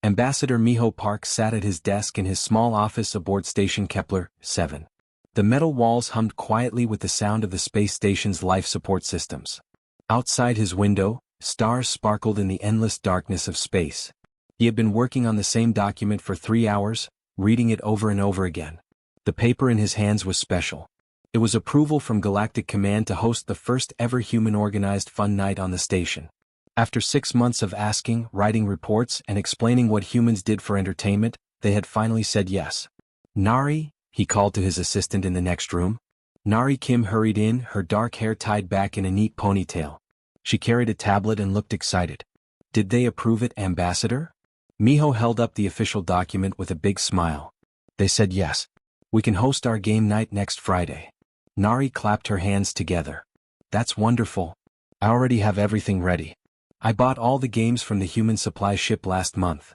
Ambassador Miho Park sat at his desk in his small office aboard Station Kepler 7. The metal walls hummed quietly with the sound of the space station's life support systems. Outside his window, stars sparkled in the endless darkness of space. He had been working on the same document for 3 hours, reading it over and over again. The paper in his hands was special. It was approval from Galactic Command to host the first ever human-organized fun night on the station. After 6 months of asking, writing reports, and explaining what humans did for entertainment, they had finally said yes. Nari, he called to his assistant in the next room. Nari Kim hurried in, her dark hair tied back in a neat ponytail. She carried a tablet and looked excited. Did they approve it, Ambassador? Miho held up the official document with a big smile. They said yes. We can host our game night next Friday. Nari clapped her hands together. That's wonderful. I already have everything ready. I bought all the games from the human supply ship last month.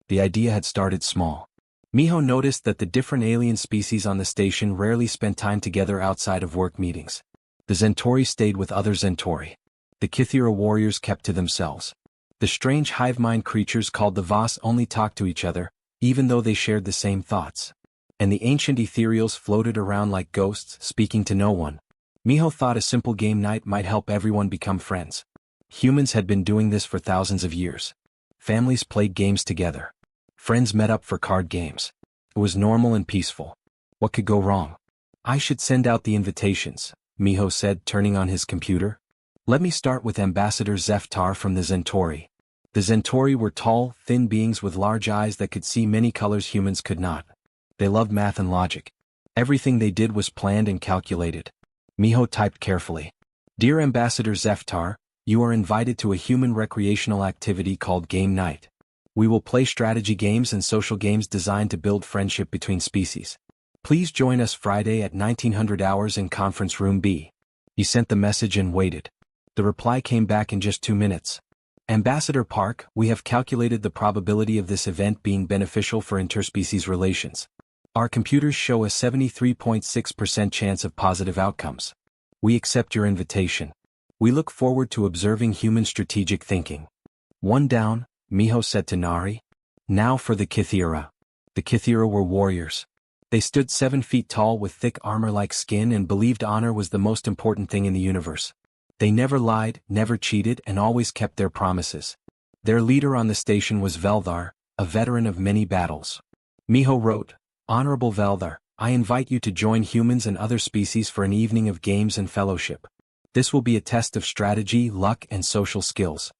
The idea had started small. Miho noticed that the different alien species on the station rarely spent time together outside of work meetings. The Zentori stayed with other Zentori. The Kythera warriors kept to themselves. The strange hive-mind creatures called the Voss only talked to each other, even though they shared the same thoughts. And the ancient ethereals floated around like ghosts, speaking to no one. Miho thought a simple game night might help everyone become friends. Humans had been doing this for thousands of years. Families played games together. Friends met up for card games. It was normal and peaceful. What could go wrong? I should send out the invitations, Miho said, turning on his computer. Let me start with Ambassador Zeftar from the Zentori. The Zentori were tall, thin beings with large eyes that could see many colors humans could not. They loved math and logic. Everything they did was planned and calculated. Miho typed carefully. Dear Ambassador Zeftar, you are invited to a human recreational activity called Game Night. We will play strategy games and social games designed to build friendship between species. Please join us Friday at 1900 hours in Conference Room B. He sent the message and waited. The reply came back in just 2 minutes. Ambassador Park, we have calculated the probability of this event being beneficial for interspecies relations. Our computers show a 73.6% chance of positive outcomes. We accept your invitation. We look forward to observing human strategic thinking. One down, Miho said to Nari. Now for the Kythera. The Kythera were warriors. They stood 7 feet tall with thick armor-like skin and believed honor was the most important thing in the universe. They never lied, never cheated, and always kept their promises. Their leader on the station was Veldar, a veteran of many battles. Miho wrote, Honorable Veldar, I invite you to join humans and other species for an evening of games and fellowship. This will be a test of strategy, luck, and social skills.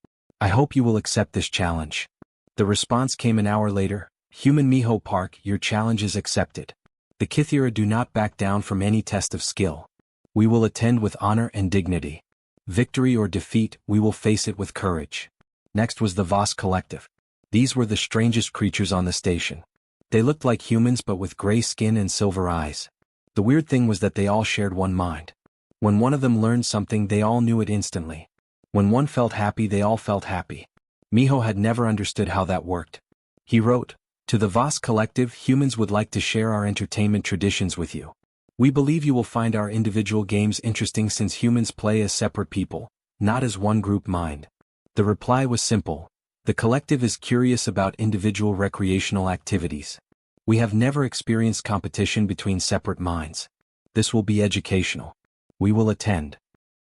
I hope you will accept this challenge. The response came an hour later. Human Miho Park, your challenge is accepted. The Kythera do not back down from any test of skill. We will attend with honor and dignity. Victory or defeat, we will face it with courage. Next was the Voss Collective. These were the strangest creatures on the station. They looked like humans but with gray skin and silver eyes. The weird thing was that they all shared one mind. When one of them learned something, they all knew it instantly. When one felt happy, they all felt happy. Miho had never understood how that worked. He wrote, To the Voss Collective, humans would like to share our entertainment traditions with you. We believe you will find our individual games interesting since humans play as separate people, not as one group mind. The reply was simple. The collective is curious about individual recreational activities. We have never experienced competition between separate minds. This will be educational. We will attend.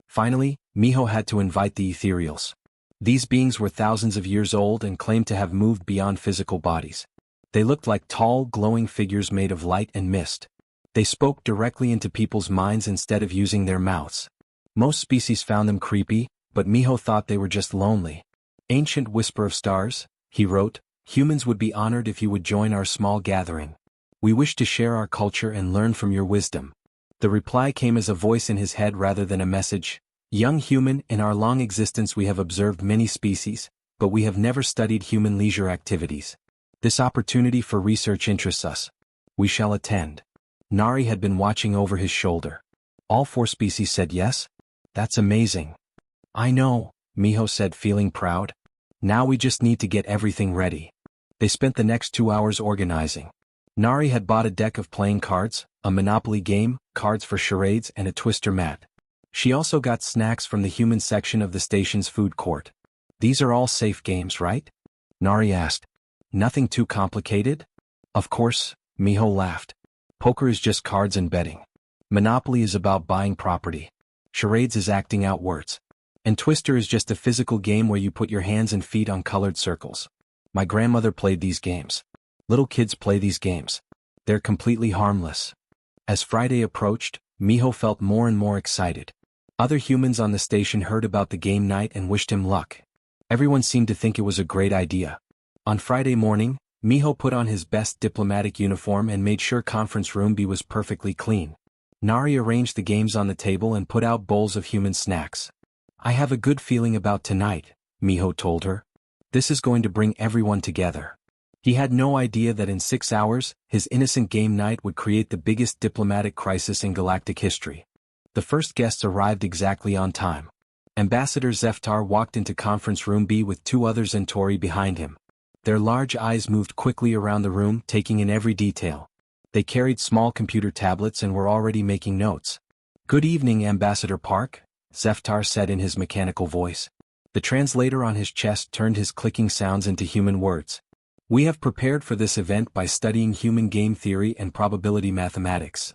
Finally, Miho had to invite the ethereals. These beings were thousands of years old and claimed to have moved beyond physical bodies. They looked like tall, glowing figures made of light and mist. They spoke directly into people's minds instead of using their mouths. Most species found them creepy, but Miho thought they were just lonely. Ancient Whisper of Stars, he wrote, humans would be honored if you would join our small gathering. We wish to share our culture and learn from your wisdom. The reply came as a voice in his head rather than a message. Young human, in our long existence we have observed many species, but we have never studied human leisure activities. This opportunity for research interests us. We shall attend. Nari had been watching over his shoulder. All 4 species said yes? That's amazing. I know, Miho said, feeling proud. Now we just need to get everything ready. They spent the next 2 hours organizing. Nari had bought a deck of playing cards, a Monopoly game, cards for charades, and a twister mat. She also got snacks from the human section of the station's food court. These are all safe games, right? Nari asked. Nothing too complicated? Of course, Miho laughed. Poker is just cards and betting. Monopoly is about buying property. Charades is acting out words. And Twister is just a physical game where you put your hands and feet on colored circles. My grandmother played these games. Little kids play these games. They're completely harmless. As Friday approached, Miho felt more and more excited. Other humans on the station heard about the game night and wished him luck. Everyone seemed to think it was a great idea. On Friday morning, Miho put on his best diplomatic uniform and made sure conference room B was perfectly clean. Nari arranged the games on the table and put out bowls of human snacks. I have a good feeling about tonight, Miho told her. This is going to bring everyone together. He had no idea that in 6 hours, his innocent game night would create the biggest diplomatic crisis in galactic history. The first guests arrived exactly on time. Ambassador Zeftar walked into conference room B with 2 others and Tori behind him. Their large eyes moved quickly around the room, taking in every detail. They carried small computer tablets and were already making notes. Good evening, Ambassador Park, Zeftar said in his mechanical voice. The translator on his chest turned his clicking sounds into human words. We have prepared for this event by studying human game theory and probability mathematics.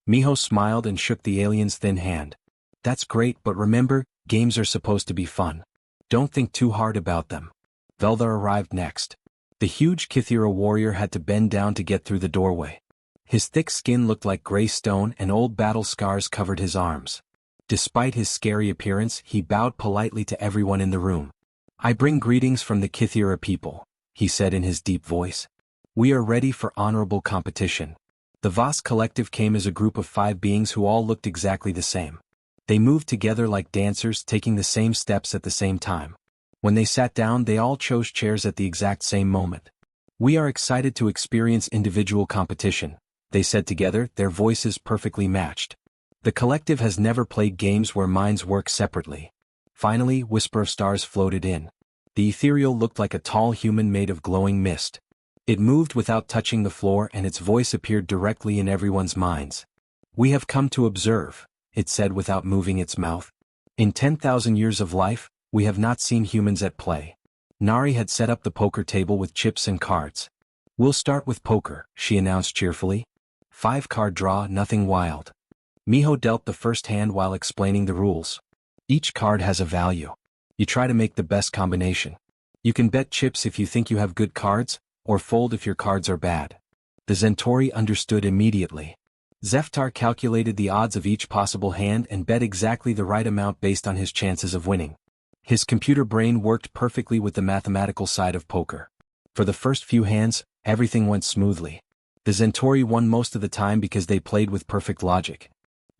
Miho smiled and shook the alien's thin hand. That's great, but remember, games are supposed to be fun. Don't think too hard about them. Veldar arrived next. The huge Kithira warrior had to bend down to get through the doorway. His thick skin looked like gray stone and old battle scars covered his arms. Despite his scary appearance, he bowed politely to everyone in the room. I bring greetings from the Kithira people, he said in his deep voice. We are ready for honorable competition. The Voss collective came as a group of 5 beings who all looked exactly the same. They moved together like dancers, taking the same steps at the same time. When they sat down, they all chose chairs at the exact same moment. We are excited to experience individual competition, they said together, their voices perfectly matched. The collective has never played games where minds work separately. Finally, Whisper of Stars floated in. The ethereal looked like a tall human made of glowing mist. It moved without touching the floor and its voice appeared directly in everyone's minds. We have come to observe, it said without moving its mouth. In 10,000 years of life, we have not seen humans at play. Nari had set up the poker table with chips and cards. We'll start with poker, she announced cheerfully. 5-card draw, nothing wild. Miho dealt the first hand while explaining the rules. Each card has a value. You try to make the best combination. You can bet chips if you think you have good cards, or fold if your cards are bad. The Zentori understood immediately. Zeftar calculated the odds of each possible hand and bet exactly the right amount based on his chances of winning. His computer brain worked perfectly with the mathematical side of poker. For the first few hands, everything went smoothly. The Zentori won most of the time because they played with perfect logic.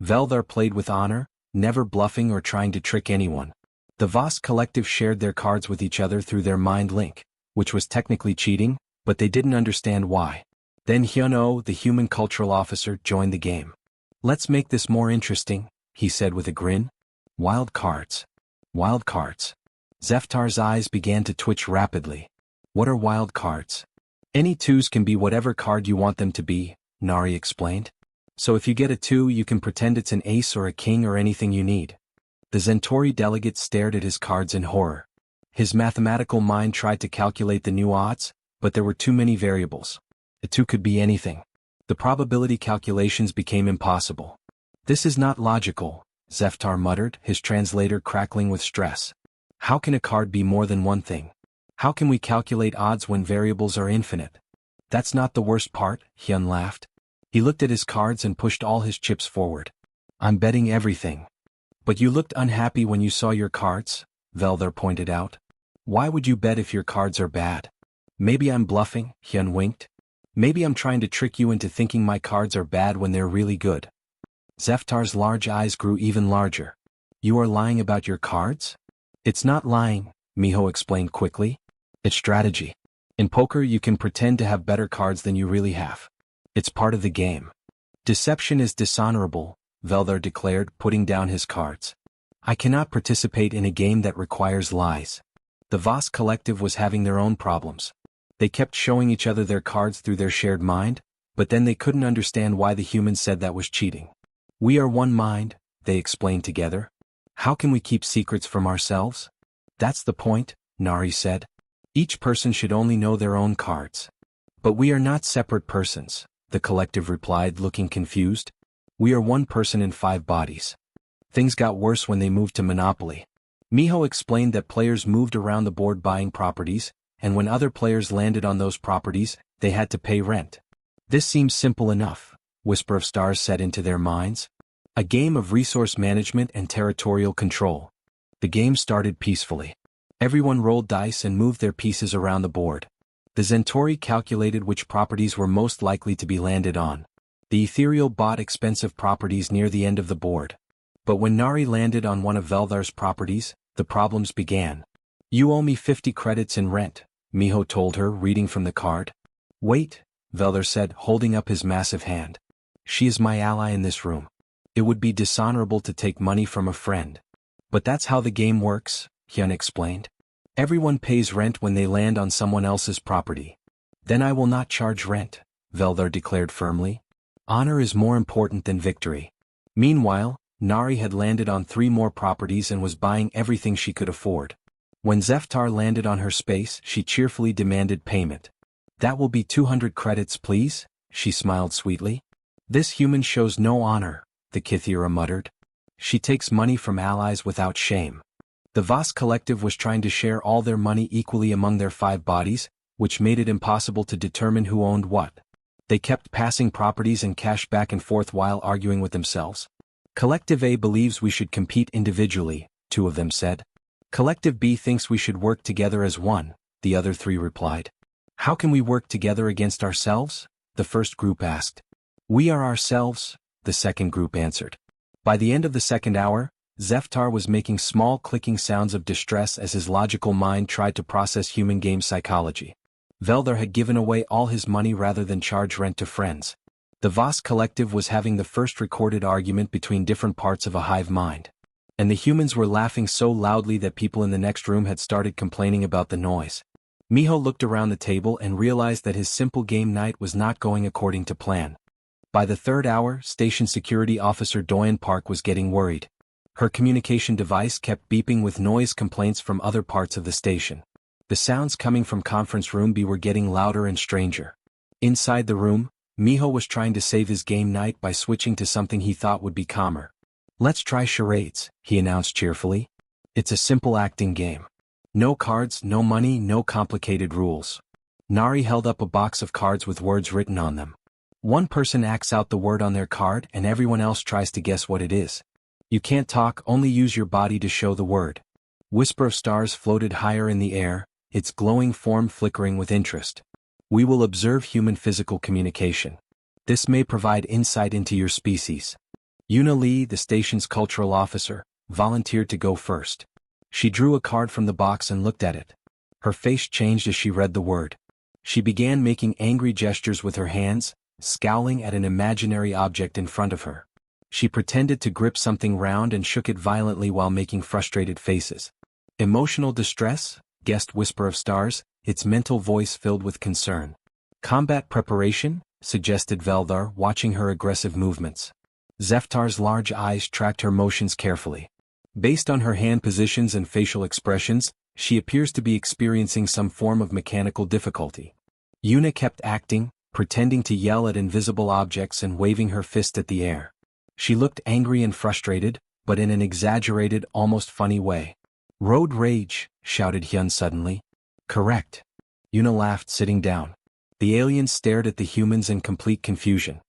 Veldar played with honor, never bluffing or trying to trick anyone. The Voss collective shared their cards with each other through their mind link, which was technically cheating, but they didn't understand why. Then Hyun-Oh, the human cultural officer, joined the game. Let's make this more interesting, he said with a grin. Wild cards. Wild cards. Zeftar's eyes began to twitch rapidly. What are wild cards? Any 2s can be whatever card you want them to be, Nari explained. So if you get a 2, you can pretend it's an ace or a king or anything you need. The Zentori delegate stared at his cards in horror. His mathematical mind tried to calculate the new odds, but there were too many variables. A 2 could be anything. The probability calculations became impossible. This is not logical, Zeftar muttered, his translator crackling with stress. How can a card be more than one thing? How can we calculate odds when variables are infinite? That's not the worst part, Hyun laughed. He looked at his cards and pushed all his chips forward. I'm betting everything. But you looked unhappy when you saw your cards, Veldar pointed out. Why would you bet if your cards are bad? Maybe I'm bluffing, Hyun winked. Maybe I'm trying to trick you into thinking my cards are bad when they're really good. Zeftar's large eyes grew even larger. You are lying about your cards? It's not lying, Miho explained quickly. It's strategy. In poker you can pretend to have better cards than you really have. It's part of the game. Deception is dishonorable, Veldar declared, putting down his cards. I cannot participate in a game that requires lies. The Voss collective was having their own problems. They kept showing each other their cards through their shared mind, but then they couldn't understand why the humans said that was cheating. We are one mind, they explained together. How can we keep secrets from ourselves? That's the point, Nari said. Each person should only know their own cards. But we are not separate persons, the collective replied, looking confused. We are one person in 5 bodies. Things got worse when they moved to Monopoly. Miho explained that players moved around the board buying properties, and when other players landed on those properties, they had to pay rent. This seems simple enough, Whisper of Stars said into their minds. A game of resource management and territorial control. The game started peacefully. Everyone rolled dice and moved their pieces around the board. The Zentori calculated which properties were most likely to be landed on. The Ethereal bought expensive properties near the end of the board. But when Nari landed on one of Veldhar's properties, the problems began. You owe me 50 credits in rent, Miho told her, reading from the card. Wait, Veldhar said, holding up his massive hand. She is my ally in this room. It would be dishonorable to take money from a friend. But that's how the game works, Hyun explained. Everyone pays rent when they land on someone else's property. Then I will not charge rent, Veldhar declared firmly. Honor is more important than victory. Meanwhile, Nari had landed on 3 more properties and was buying everything she could afford. When Zeftar landed on her space, she cheerfully demanded payment. That will be 200 credits, please, she smiled sweetly. This human shows no honor, the Kithira muttered. She takes money from allies without shame. The Voss collective was trying to share all their money equally among their 5 bodies, which made it impossible to determine who owned what. They kept passing properties and cash back and forth while arguing with themselves. Collective A believes we should compete individually, 2 of them said. Collective B thinks we should work together as one, the other 3 replied. How can we work together against ourselves? The first group asked. We are ourselves, the second group answered. By the end of the second hour, Zeftar was making small clicking sounds of distress as his logical mind tried to process human game psychology. Veldhar had given away all his money rather than charge rent to friends. The Voss collective was having the first recorded argument between different parts of a hive mind. And the humans were laughing so loudly that people in the next room had started complaining about the noise. Miho looked around the table and realized that his simple game night was not going according to plan. By the 3rd hour, Station Security Officer Doyen Park was getting worried. Her communication device kept beeping with noise complaints from other parts of the station. The sounds coming from Conference Room B were getting louder and stranger. Inside the room, Miho was trying to save his game night by switching to something he thought would be calmer. Let's try charades, he announced cheerfully. It's a simple acting game. No cards, no money, no complicated rules. Nari held up a box of cards with words written on them. One person acts out the word on their card and everyone else tries to guess what it is. You can't talk, only use your body to show the word. Whisper of Stars floated higher in the air, its glowing form flickering with interest. We will observe human physical communication. This may provide insight into your species. Yuna Lee, the station's cultural officer, volunteered to go first. She drew a card from the box and looked at it. Her face changed as she read the word. She began making angry gestures with her hands, scowling at an imaginary object in front of her. She pretended to grip something round and shook it violently while making frustrated faces. Emotional distress, guessed Whisper of Stars, its mental voice filled with concern. Combat preparation, suggested Veldhar, watching her aggressive movements. Zeftar's large eyes tracked her motions carefully. Based on her hand positions and facial expressions, she appears to be experiencing some form of mechanical difficulty. Yuna kept acting, pretending to yell at invisible objects and waving her fist at the air. She looked angry and frustrated, but in an exaggerated, almost funny way. Road rage, shouted Hyun suddenly. Correct. Yuna laughed, sitting down. The aliens stared at the humans in complete confusion.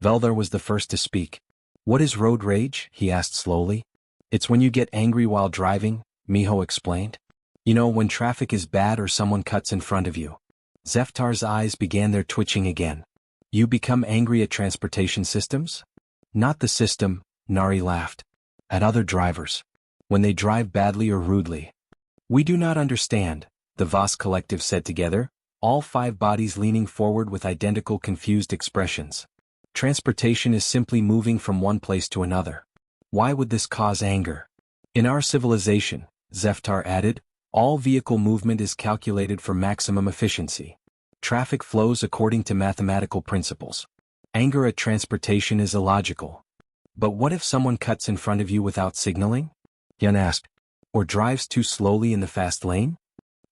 Veldhar was the first to speak. What is road rage? He asked slowly. It's when you get angry while driving, Miho explained. You know, when traffic is bad or someone cuts in front of you. Zeftar's eyes began their twitching again. You become angry at transportation systems? Not the system, Nari laughed. At other drivers. When they drive badly or rudely. We do not understand, the Voss collective said together, all 5 bodies leaning forward with identical confused expressions. Transportation is simply moving from one place to another. Why would this cause anger? In our civilization, Zeftar added, all vehicle movement is calculated for maximum efficiency. Traffic flows according to mathematical principles. Anger at transportation is illogical. But what if someone cuts in front of you without signaling? Hyun asked. Or drives too slowly in the fast lane?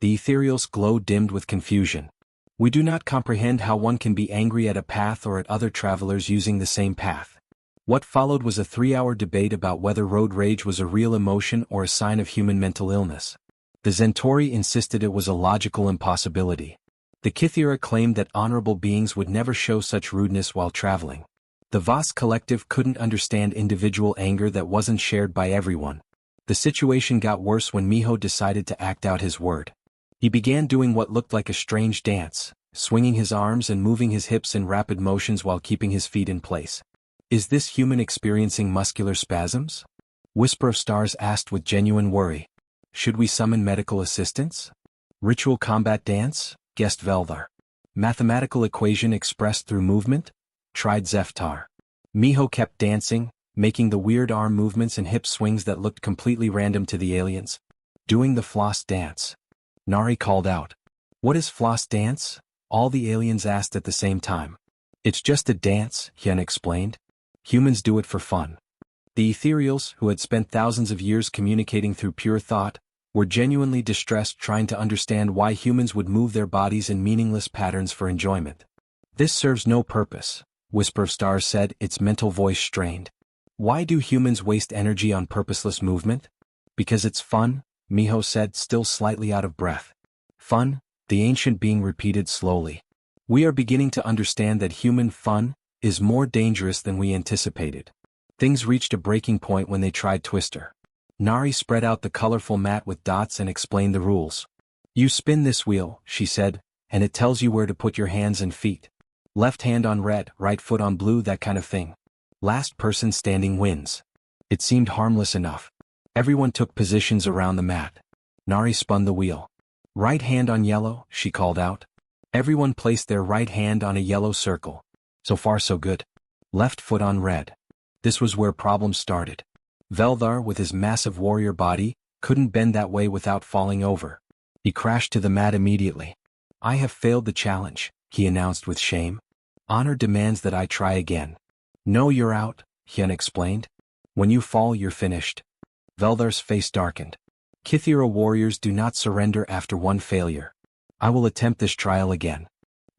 The ethereal's glow dimmed with confusion. We do not comprehend how one can be angry at a path or at other travelers using the same path. What followed was a 3-hour debate about whether road rage was a real emotion or a sign of human mental illness. The Zentori insisted it was a logical impossibility. The Kythera claimed that honorable beings would never show such rudeness while traveling. The Voss collective couldn't understand individual anger that wasn't shared by everyone. The situation got worse when Miho decided to act out his word. He began doing what looked like a strange dance, swinging his arms and moving his hips in rapid motions while keeping his feet in place. Is this human experiencing muscular spasms? Whisper of Stars asked with genuine worry. Should we summon medical assistance? Ritual combat dance? Guessed Veldar. Mathematical equation expressed through movement? Tried Zeftar. Miho kept dancing, making the weird arm movements and hip swings that looked completely random to the aliens. Doing the floss dance. Nari called out. What is floss dance? All the aliens asked at the same time. It's just a dance, Hyun explained. Humans do it for fun. The ethereals, who had spent thousands of years communicating through pure thought, were genuinely distressed trying to understand why humans would move their bodies in meaningless patterns for enjoyment. This serves no purpose, Whisper of Stars said, its mental voice strained. Why do humans waste energy on purposeless movement? Because it's fun, Miho said, still slightly out of breath. Fun? The ancient being repeated slowly. We are beginning to understand that human fun is more dangerous than we anticipated. Things reached a breaking point when they tried Twister. Nari spread out the colorful mat with dots and explained the rules. You spin this wheel, she said, and it tells you where to put your hands and feet. Left hand on red, right foot on blue, that kind of thing. Last person standing wins. It seemed harmless enough. Everyone took positions around the mat. Nari spun the wheel. Right hand on yellow, she called out. Everyone placed their right hand on a yellow circle. So far so good. Left foot on red. This was where problems started. Veldar, with his massive warrior body, couldn't bend that way without falling over. He crashed to the mat immediately. I have failed the challenge, he announced with shame. Honor demands that I try again. No, you're out, Hyun explained. When you fall, you're finished. Veldar's face darkened. Kythera warriors do not surrender after one failure. I will attempt this trial again.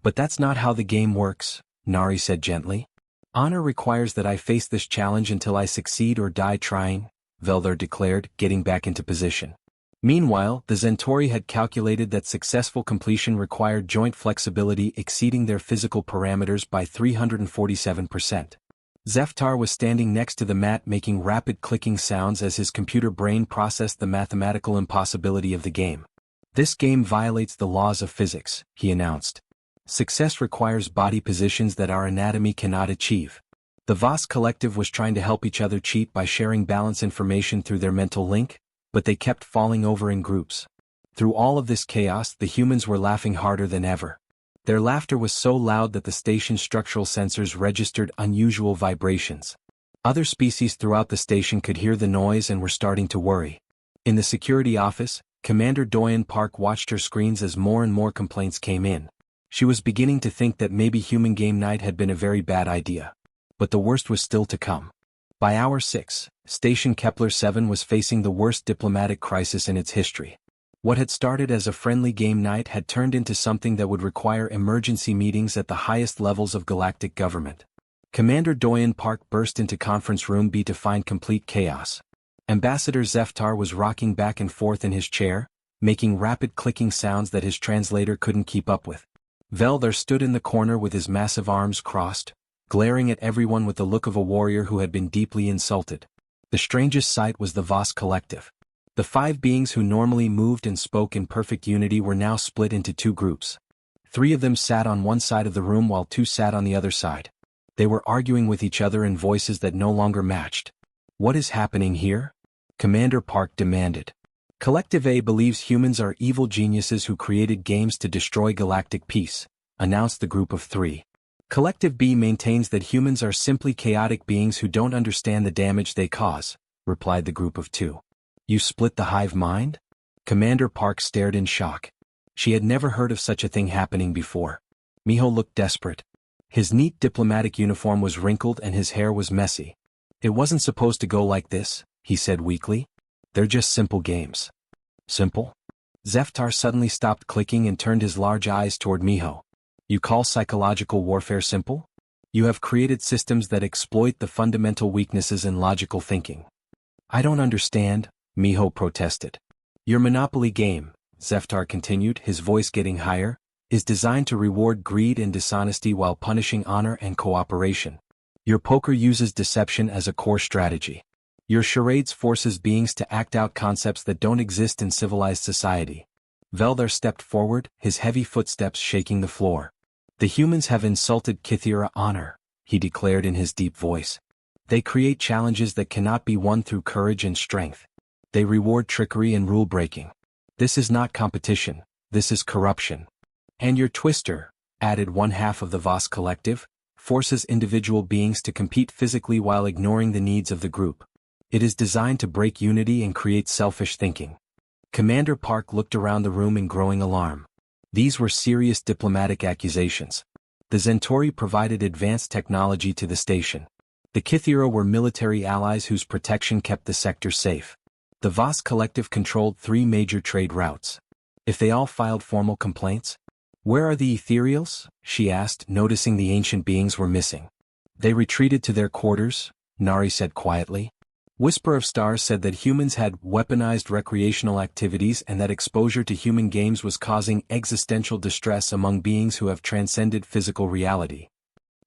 But that's not how the game works, Nari said gently. Honor requires that I face this challenge until I succeed or die trying, Veldar declared, getting back into position. Meanwhile, the Zentori had calculated that successful completion required joint flexibility exceeding their physical parameters by 347%. Zeftar was standing next to the mat making rapid clicking sounds as his computer brain processed the mathematical impossibility of the game. This game violates the laws of physics, he announced. Success requires body positions that our anatomy cannot achieve. The Voss collective was trying to help each other cheat by sharing balance information through their mental link, but they kept falling over in groups. Through all of this chaos, the humans were laughing harder than ever. Their laughter was so loud that the station's structural sensors registered unusual vibrations. Other species throughout the station could hear the noise and were starting to worry. In the security office, Commander Doyen Park watched her screens as more and more complaints came in. She was beginning to think that maybe human game night had been a very bad idea. But the worst was still to come. By hour 6, Station Kepler-7 was facing the worst diplomatic crisis in its history. What had started as a friendly game night had turned into something that would require emergency meetings at the highest levels of galactic government. Commander Doyen Park burst into Conference Room B to find complete chaos. Ambassador Zeftar was rocking back and forth in his chair, making rapid clicking sounds that his translator couldn't keep up with. Veldar stood in the corner with his massive arms crossed, glaring at everyone with the look of a warrior who had been deeply insulted. The strangest sight was the Voss collective. The 5 beings who normally moved and spoke in perfect unity were now split into 2 groups. 3 of them sat on one side of the room while 2 sat on the other side. They were arguing with each other in voices that no longer matched. What is happening here? Commander Park demanded. Collective A believes humans are evil geniuses who created games to destroy galactic peace, announced the group of 3. Collective B maintains that humans are simply chaotic beings who don't understand the damage they cause, replied the group of 2. You split the hive mind? Commander Park stared in shock. She had never heard of such a thing happening before. Miho looked desperate. His neat diplomatic uniform was wrinkled and his hair was messy. It wasn't supposed to go like this, he said weakly. They're just simple games. Simple? Zeftar suddenly stopped clicking and turned his large eyes toward Miho. You call psychological warfare simple? You have created systems that exploit the fundamental weaknesses in logical thinking. I don't understand, Miho protested. Your Monopoly game, Zeftar continued, his voice getting higher, is designed to reward greed and dishonesty while punishing honor and cooperation. Your poker uses deception as a core strategy. Your charades forces beings to act out concepts that don't exist in civilized society. Veldar stepped forward, his heavy footsteps shaking the floor. The humans have insulted Kithira honor, he declared in his deep voice. They create challenges that cannot be won through courage and strength. They reward trickery and rule-breaking. This is not competition, this is corruption. And your Twister, added one half of the Voss collective, forces individual beings to compete physically while ignoring the needs of the group. It is designed to break unity and create selfish thinking. Commander Park looked around the room in growing alarm. These were serious diplomatic accusations. The Zentori provided advanced technology to the station. The Kithira were military allies whose protection kept the sector safe. The Voss collective controlled 3 major trade routes. If they all filed formal complaints? Where are the Ethereals? She asked, noticing the ancient beings were missing. They retreated to their quarters, Nari said quietly. Whisper of Stars said that humans had weaponized recreational activities and that exposure to human games was causing existential distress among beings who have transcended physical reality.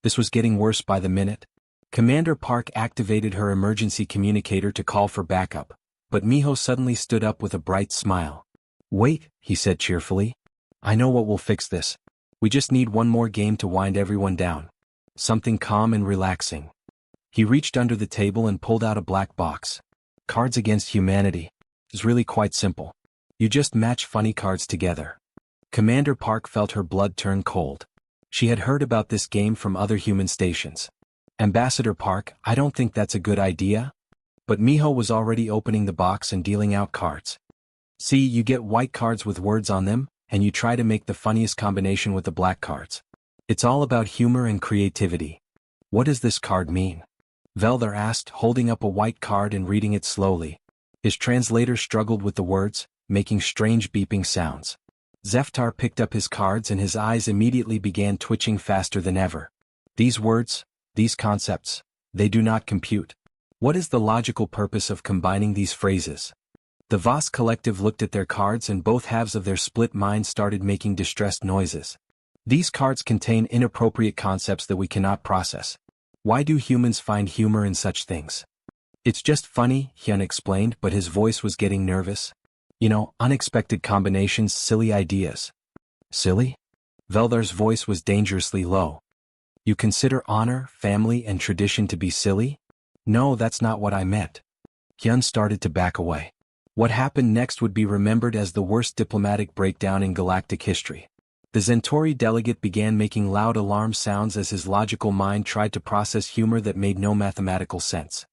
This was getting worse by the minute. Commander Park activated her emergency communicator to call for backup, but Miho suddenly stood up with a bright smile. Wait, he said cheerfully. I know what will fix this. We just need one more game to wind everyone down. Something calm and relaxing. He reached under the table and pulled out a black box. Cards Against Humanity. It's really quite simple. You just match funny cards together. Commander Park felt her blood turn cold. She had heard about this game from other human stations. Ambassador Park, I don't think that's a good idea. But Miho was already opening the box and dealing out cards. See, you get white cards with words on them, and you try to make the funniest combination with the black cards. It's all about humor and creativity. What does this card mean? Veldar asked, holding up a white card and reading it slowly. His translator struggled with the words, making strange beeping sounds. Zeftar picked up his cards and his eyes immediately began twitching faster than ever. These words, these concepts, they do not compute. What is the logical purpose of combining these phrases? The Voss collective looked at their cards and both halves of their split mind started making distressed noises. These cards contain inappropriate concepts that we cannot process. Why do humans find humor in such things? It's just funny, Hyun explained, but his voice was getting nervous. You know, unexpected combinations, silly ideas. Silly? Veldar's voice was dangerously low. You consider honor, family, and tradition to be silly? No, that's not what I meant. Hyun started to back away. What happened next would be remembered as the worst diplomatic breakdown in galactic history. The Zentori delegate began making loud alarm sounds as his logical mind tried to process humor that made no mathematical sense.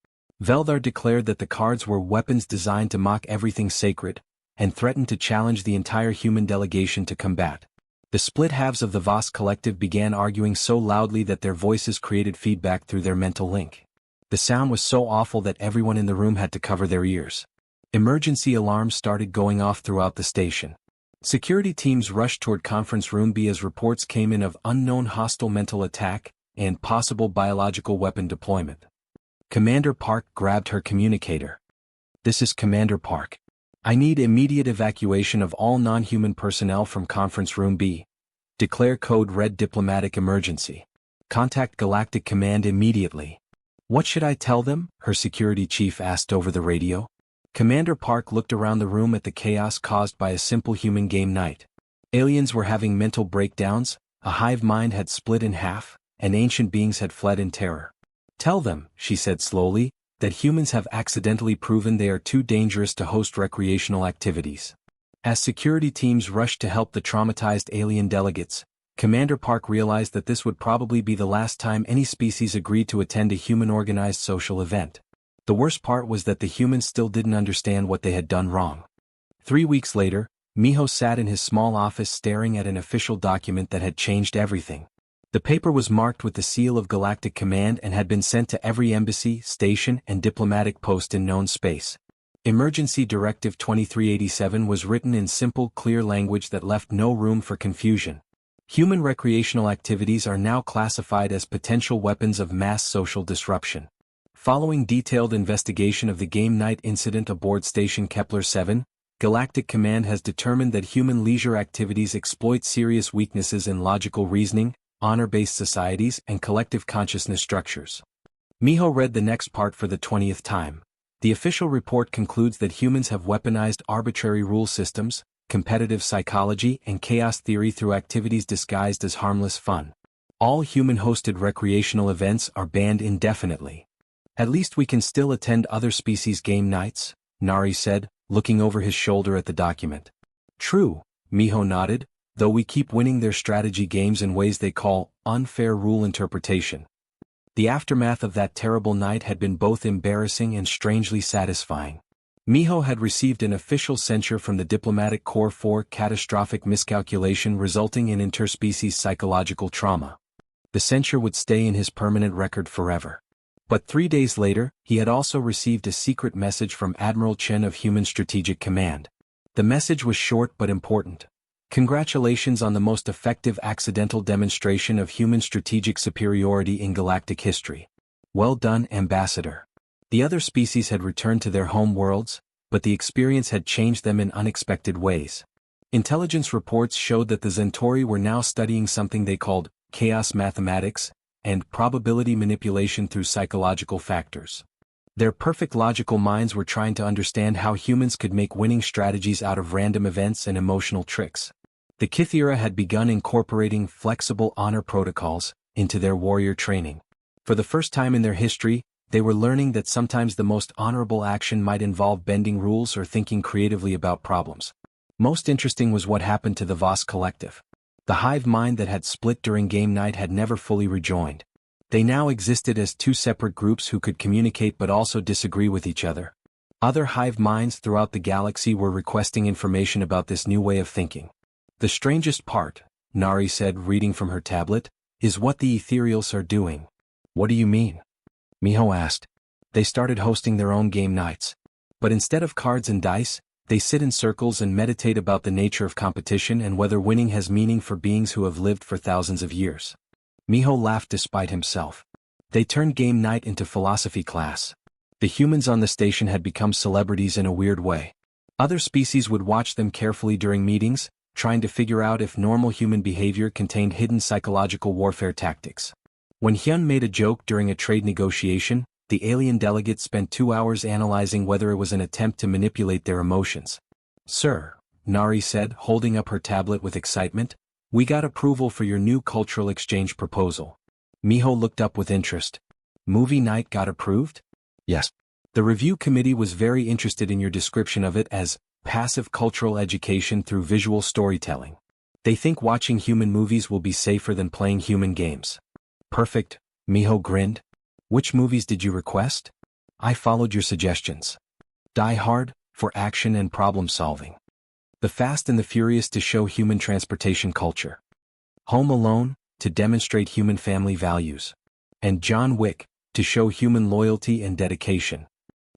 Veldar declared that the cards were weapons designed to mock everything sacred, and threatened to challenge the entire human delegation to combat. The split halves of the Voss collective began arguing so loudly that their voices created feedback through their mental link. The sound was so awful that everyone in the room had to cover their ears. Emergency alarms started going off throughout the station. Security teams rushed toward Conference Room B as reports came in of unknown hostile mental attack and possible biological weapon deployment. Commander Park grabbed her communicator. This is Commander Park. I need immediate evacuation of all non-human personnel from Conference Room B. Declare Code Red Diplomatic Emergency. Contact Galactic Command immediately. What should I tell them? Her security chief asked over the radio. Commander Park looked around the room at the chaos caused by a simple human game night. Aliens were having mental breakdowns, a hive mind had split in half, and ancient beings had fled in terror. Tell them, she said slowly, that humans have accidentally proven they are too dangerous to host recreational activities. As security teams rushed to help the traumatized alien delegates, Commander Park realized that this would probably be the last time any species agreed to attend a human-organized social event. The worst part was that the humans still didn't understand what they had done wrong. 3 weeks later, Miho sat in his small office staring at an official document that had changed everything. The paper was marked with the seal of Galactic Command and had been sent to every embassy, station, and diplomatic post in known space. Emergency Directive 2387 was written in simple, clear language that left no room for confusion. Human recreational activities are now classified as potential weapons of mass social disruption. Following detailed investigation of the game night incident aboard Station Kepler-7, Galactic Command has determined that human leisure activities exploit serious weaknesses in logical reasoning, honor-based societies, and collective consciousness structures. Miho read the next part for the 20th time. The official report concludes that humans have weaponized arbitrary rule systems, competitive psychology, and chaos theory through activities disguised as harmless fun. All human-hosted recreational events are banned indefinitely. At least we can still attend other species' game nights, Nari said, looking over his shoulder at the document. True, Miho nodded, though we keep winning their strategy games in ways they call unfair rule interpretation. The aftermath of that terrible night had been both embarrassing and strangely satisfying. Miho had received an official censure from the Diplomatic Corps for catastrophic miscalculation resulting in interspecies psychological trauma. The censure would stay in his permanent record forever. But 3 days later, he had also received a secret message from Admiral Chen of Human Strategic Command. The message was short but important. Congratulations on the most effective accidental demonstration of human strategic superiority in galactic history. Well done, Ambassador. The other species had returned to their home worlds, but the experience had changed them in unexpected ways. Intelligence reports showed that the Centauri were now studying something they called chaos mathematics and probability manipulation through psychological factors. Their perfect logical minds were trying to understand how humans could make winning strategies out of random events and emotional tricks. The Kythera had begun incorporating flexible honor protocols into their warrior training. For the first time in their history, they were learning that sometimes the most honorable action might involve bending rules or thinking creatively about problems. Most interesting was what happened to the Voss Collective. The hive mind that had split during game night had never fully rejoined. They now existed as two separate groups who could communicate but also disagree with each other. Other hive minds throughout the galaxy were requesting information about this new way of thinking. The strangest part, Nari said, reading from her tablet, is what the Ethereals are doing. What do you mean? Miho asked. They started hosting their own game nights. But instead of cards and dice, they sit in circles and meditate about the nature of competition and whether winning has meaning for beings who have lived for thousands of years. Miho laughed despite himself. They turned game night into philosophy class. The humans on the station had become celebrities in a weird way. Other species would watch them carefully during meetings, trying to figure out if normal human behavior contained hidden psychological warfare tactics. When Hyun made a joke during a trade negotiation, the alien delegates spent 2 hours analyzing whether it was an attempt to manipulate their emotions. Sir, Nari said, holding up her tablet with excitement, we got approval for your new cultural exchange proposal. Miho looked up with interest. Movie night got approved? Yes. The review committee was very interested in your description of it as passive cultural education through visual storytelling. They think watching human movies will be safer than playing human games. Perfect, Miho grinned. Which movies did you request? I followed your suggestions. Die Hard, for action and problem solving. The Fast and the Furious to show human transportation culture. Home Alone, to demonstrate human family values. And John Wick, to show human loyalty and dedication.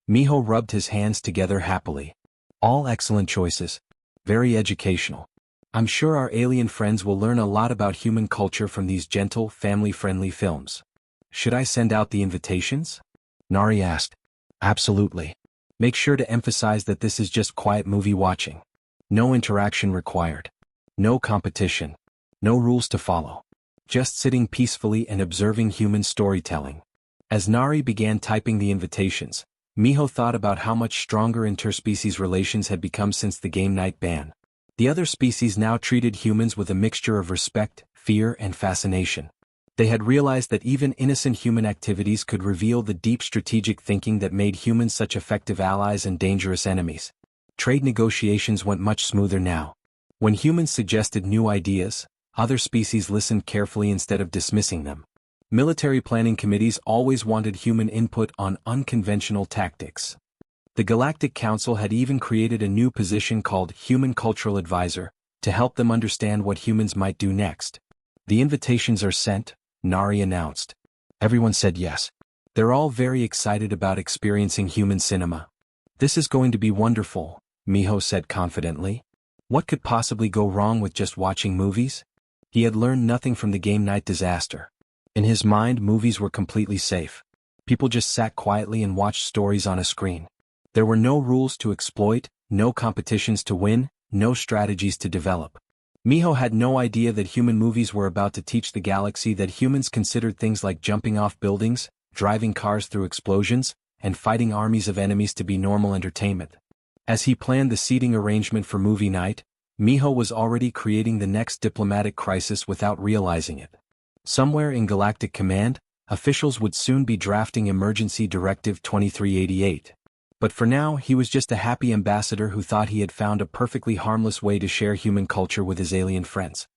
Miho rubbed his hands together happily. All excellent choices. Very educational. I'm sure our alien friends will learn a lot about human culture from these gentle, family-friendly films. Should I send out the invitations? Nari asked. Absolutely. Make sure to emphasize that this is just quiet movie watching. No interaction required. No competition. No rules to follow. Just sitting peacefully and observing human storytelling. As Nari began typing the invitations, Miho thought about how much stronger interspecies relations had become since the game night ban. The other species now treated humans with a mixture of respect, fear, and fascination. They had realized that even innocent human activities could reveal the deep strategic thinking that made humans such effective allies and dangerous enemies. Trade negotiations went much smoother now. When humans suggested new ideas, other species listened carefully instead of dismissing them. Military planning committees always wanted human input on unconventional tactics. The Galactic Council had even created a new position called Human Cultural Advisor, to help them understand what humans might do next. The invitations are sent, Nari announced. Everyone said yes. They're all very excited about experiencing human cinema. "This is going to be wonderful," Miho said confidently. What could possibly go wrong with just watching movies? He had learned nothing from the game night disaster. In his mind, movies were completely safe. People just sat quietly and watched stories on a screen. There were no rules to exploit, no competitions to win, no strategies to develop. Miho had no idea that human movies were about to teach the galaxy that humans considered things like jumping off buildings, driving cars through explosions, and fighting armies of enemies to be normal entertainment. As he planned the seating arrangement for movie night, Miho was already creating the next diplomatic crisis without realizing it. Somewhere in Galactic Command, officials would soon be drafting Emergency Directive 2388. But for now, he was just a happy ambassador who thought he had found a perfectly harmless way to share human culture with his alien friends.